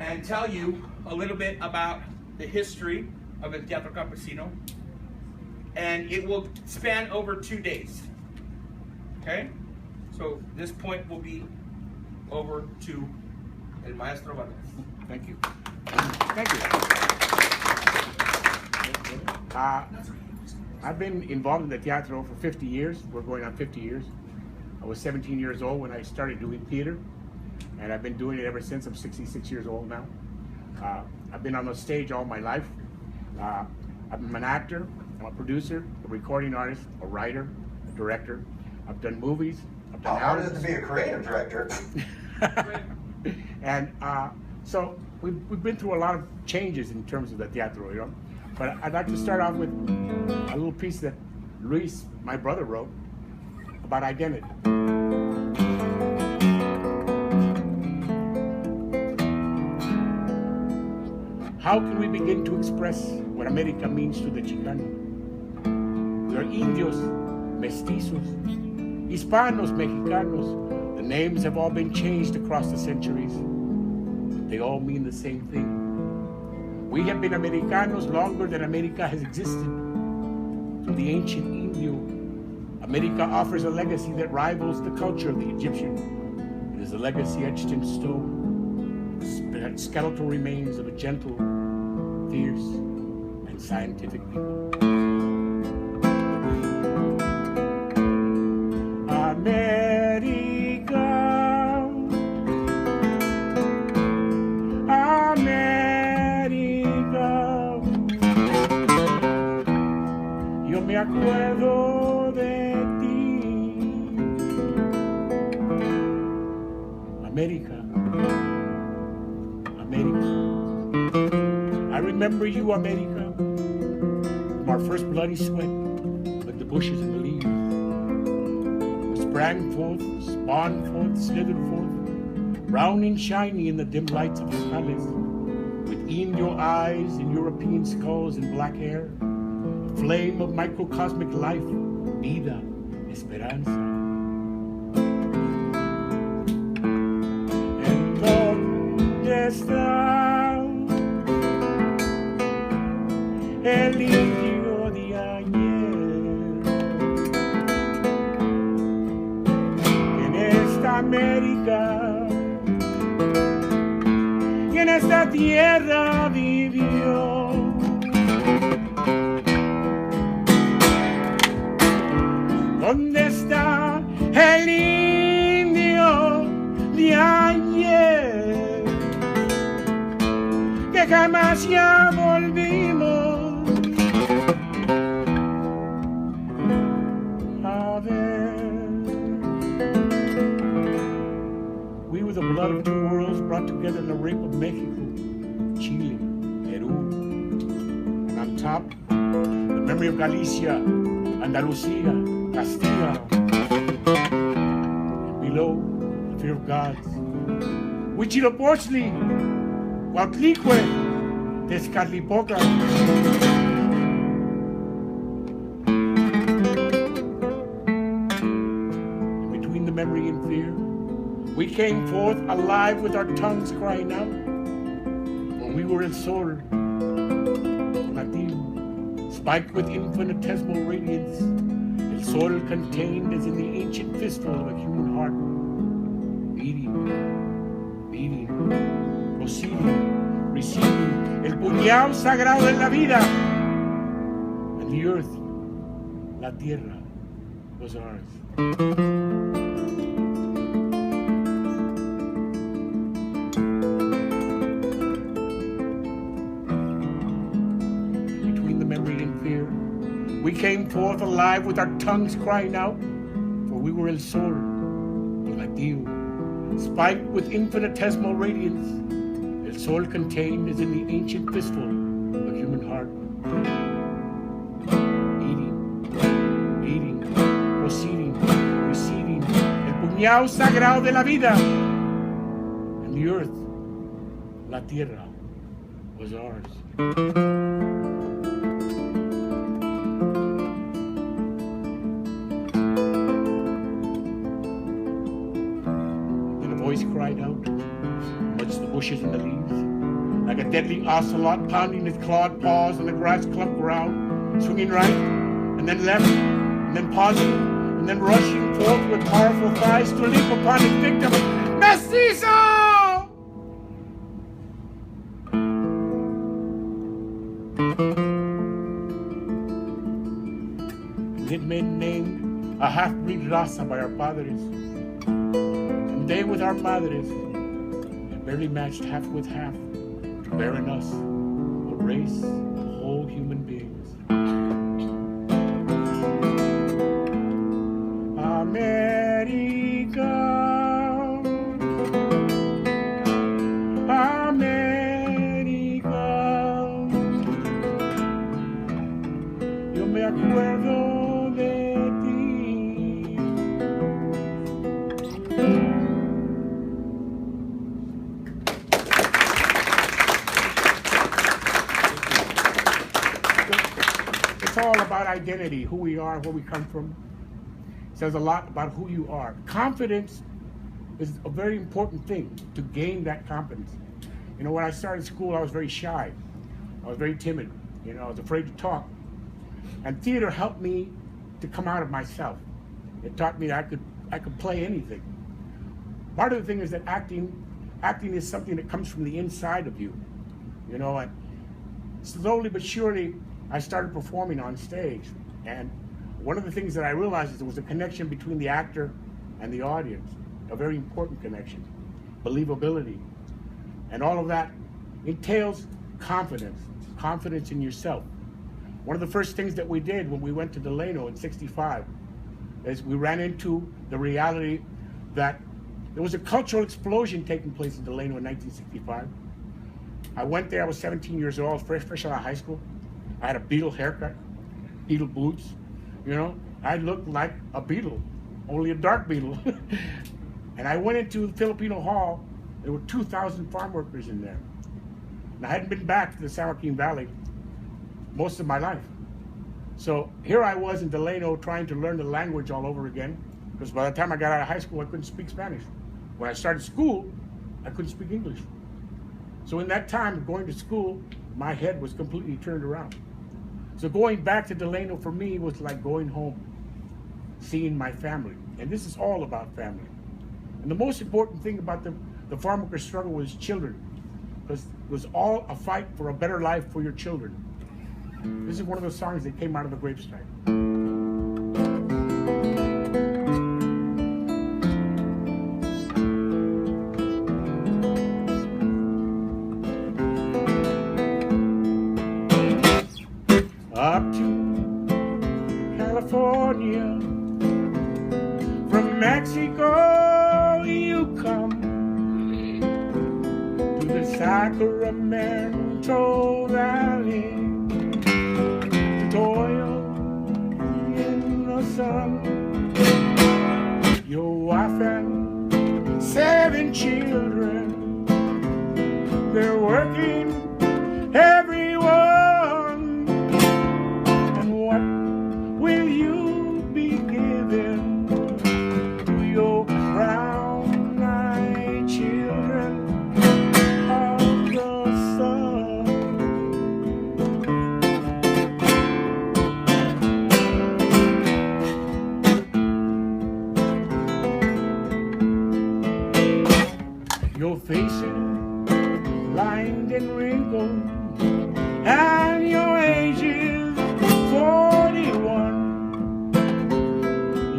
and tell you a little bit about the history of El Teatro Campesino, and it will span over 2 days. Okay? So this point will be over to El Maestro Valdez. Thank you. Thank you. I've been involved in the teatro for 50 years. We're going on 50 years. I was 17 years old when I started doing theater, and I've been doing it ever since. I'm 66 years old now. I've been on the stage all my life. I'm an actor, I'm a producer, a recording artist, a writer, a director. I've done movies. I've done How hard is it to be a creative director? And so we've been through a lot of changes in terms of the teatro, you know. But I'd like to start off with a little piece that Luis, my brother, wrote about identity. How can we begin to express what America means to the Chicano? We are Indios, Mestizos, Hispanos, Mexicanos. The names have all been changed across the centuries. They all mean the same thing. We have been Americanos longer than America has existed. Through the ancient Indio, America offers a legacy that rivals the culture of the Egyptian. It is a legacy etched in stone, skeletal remains of a gentle, fierce, and scientific people. America, America, yo me acuerdo de ti, America, America. I remember you, America, from our first bloody sweat, like the bushes and the leaves. We sprang forth, spawned forth, slithered forth, brown and shiny in the dim lights of the palace, with Indio eyes and European skulls and black hair, a flame of microcosmic life, vida, esperanza. ¿En dónde está el indio de ayer? En esta América y en esta tierra vivió. ¿Dónde está el indio de ayer? Que jamás ya volvimos a ver. We were the blood of two worlds brought together in the rape of Mexico, Chile, Peru, and on top, the memory of Galicia, Andalusia, Castilla, and below, the fear of gods. Huitzilopochtli, Cuautlicue, Tezcatlipoca. Between the memory and fear, we came forth alive with our tongues crying out. When we were El Sol, nativo, spiked with infinitesimal radiance, El Sol contained as in the ancient fistful of a human heart, beating, beating, proceeding, receiving, el puñal sagrado de la vida. And the earth, la tierra, was ours. We came forth alive with our tongues crying out, for we were El Sol, el nativo, spiked with infinitesimal radiance. El Sol contained as in the ancient fistful of a human heart. Eating, eating, proceeding, receding, el puñal sagrado de la vida. And the earth, la tierra, was ours. Cried out, amidst the bushes and the leaves. like a deadly ocelot pounding his clawed paws on the grass-clumped ground, swinging right, and then left, and then pausing, and then rushing forth with powerful thighs to leap upon his victim. Mestizo! We had been named a half-breed raza by our padres, and they with our madres had barely matched half with half to bear in us a race of whole human beings. America, America, yo me acuerdo de ti. It's all about identity, who we are, where we come from. It says a lot about who you are. Confidence is a very important thing to gain that confidence. You know, when I started school, I was very shy. I was very timid. You know, I was afraid to talk. And theater helped me to come out of myself. It taught me that I could play anything. Part of the thing is that acting is something that comes from the inside of you. You know, and slowly but surely, I started performing on stage. And one of the things that I realized is there was a connection between the actor and the audience, a very important connection, believability. And all of that entails confidence in yourself. One of the first things that we did when we went to Delano in '65 is we ran into the reality that there was a cultural explosion taking place in Delano in 1965. I went there, I was 17 years old, fresh out of high school. I had a Beatle haircut, Beatle boots. You know, I looked like a Beatle, only a dark Beatle. And I went into the Filipino Hall. There were 2,000 farm workers in there. And I hadn't been back to the San Joaquin Valley most of my life. So here I was in Delano trying to learn the language all over again, because by the time I got out of high school, I couldn't speak Spanish. When I started school, I couldn't speak English. So in that time of going to school, my head was completely turned around. So going back to Delano for me was like going home, seeing my family. And this is all about family. And the most important thing about the farm worker struggle was children, because it was all a fight for a better life for your children. This is one of those songs that came out of the gravestone. Up to California, from Mexico you come, to the Sacramento Valley, to toil in the sun. Your wife and 7 children, they're working everyone. Will you be given to your brown-eyed children of the sun? Your faces lined and wrinkled, and your age is 41.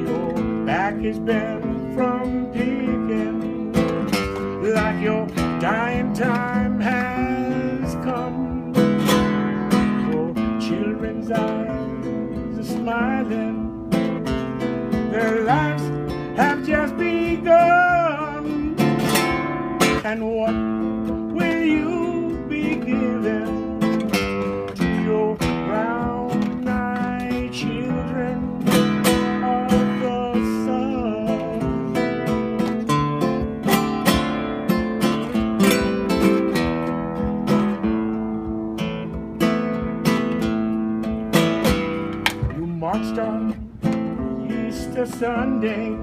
Your back is bent from picking, like your dying time has come. Your children's eyes are smiling, their lives have just begun. And what will you be given to your brown-eyed children of the sun? You marched on Easter Sunday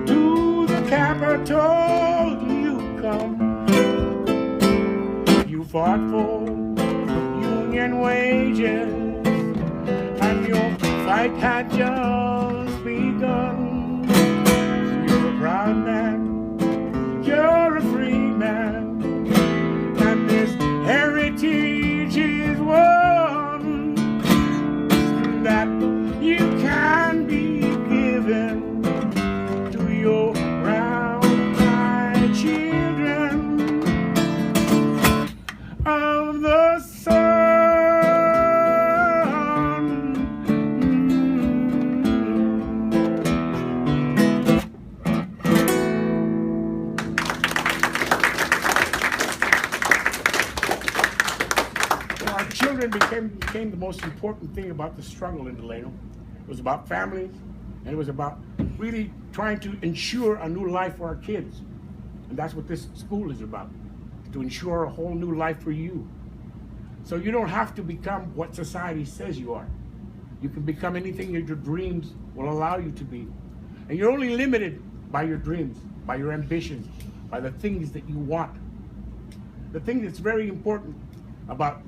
to the Capitol. You come. You fought for union wages, and your fight had just begun. You're a proud man, you're a free man, and this heritage is one that you can be given to your brown-eyed children of the sun. Our children became the most important thing about the struggle in Delano. It was about families, and it was about really trying to ensure a new life for our kids. And that's what this school is about, to ensure a whole new life for you. So you don't have to become what society says you are. You can become anything that your dreams will allow you to be. And you're only limited by your dreams, by your ambitions, by the things that you want. The thing that's very important about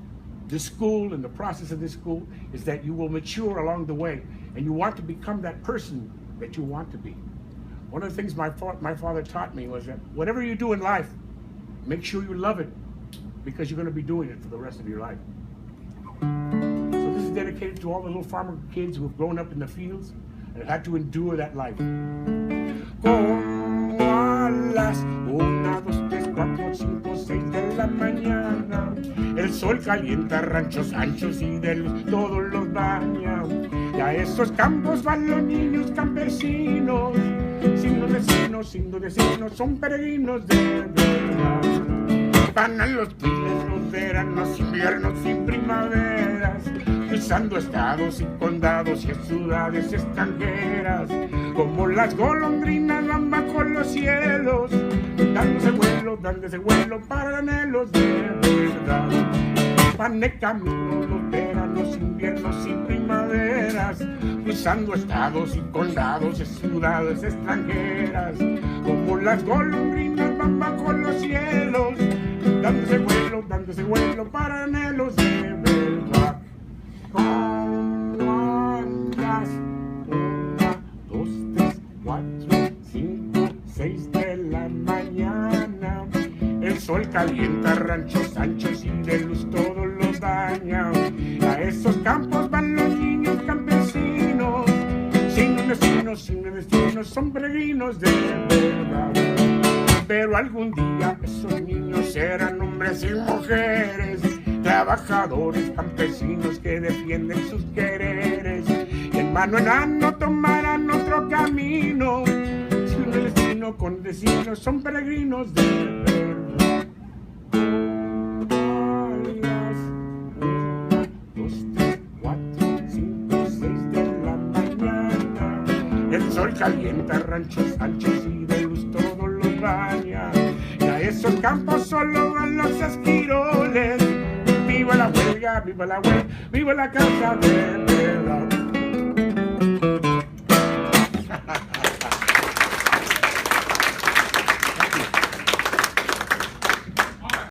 this school and the process of this school is that you will mature along the way, and you want to become that person that you want to be. One of the things my father taught me was that whatever you do in life, make sure you love it, because you're going to be doing it for the rest of your life. So this is dedicated to all the little farmer kids who have grown up in the fields and have had to endure that life. Como a las 1, 2, 3, 4, 5, 6 de la mañana, el sol calienta ranchos anchos y de luz todos los baña. Y a esos campos van los niños campesinos, sin vecinos, son peregrinos de verdad. Van a los piles, los veranos, inviernos y primaveras, cruzando estados y condados y ciudades extranjeras, como las golondrinas van bajo los cielos, dándose vuelo para anhelos de verdad. Van de camino los veranos, inviernos y primaveras, cruzando estados y condados y ciudades extranjeras, como las golondrinas van bajo los cielos, dándose vuelo para anhelos de verdad. Con las 1, 2, 3, 4, 5, 6 de la mañana, el sol calienta ranchos anchos y de luz todos los baña. A esos campos van los niños campesinos, sin destinos, son peregrinos de verdad. Pero algún día esos niños serán hombres y mujeres, trabajadores campesinos que defienden sus quereres, y en mano tomarán otro camino, sin destino, con destino, son peregrinos de verdad. A las 1, 2, 3, 4, 5, 6 de la mañana, el sol calienta ranchos anchos y de luz todos los baña. Y a esos campos solo van los esquiroles. Viva la huelga, viva la causa de verdad.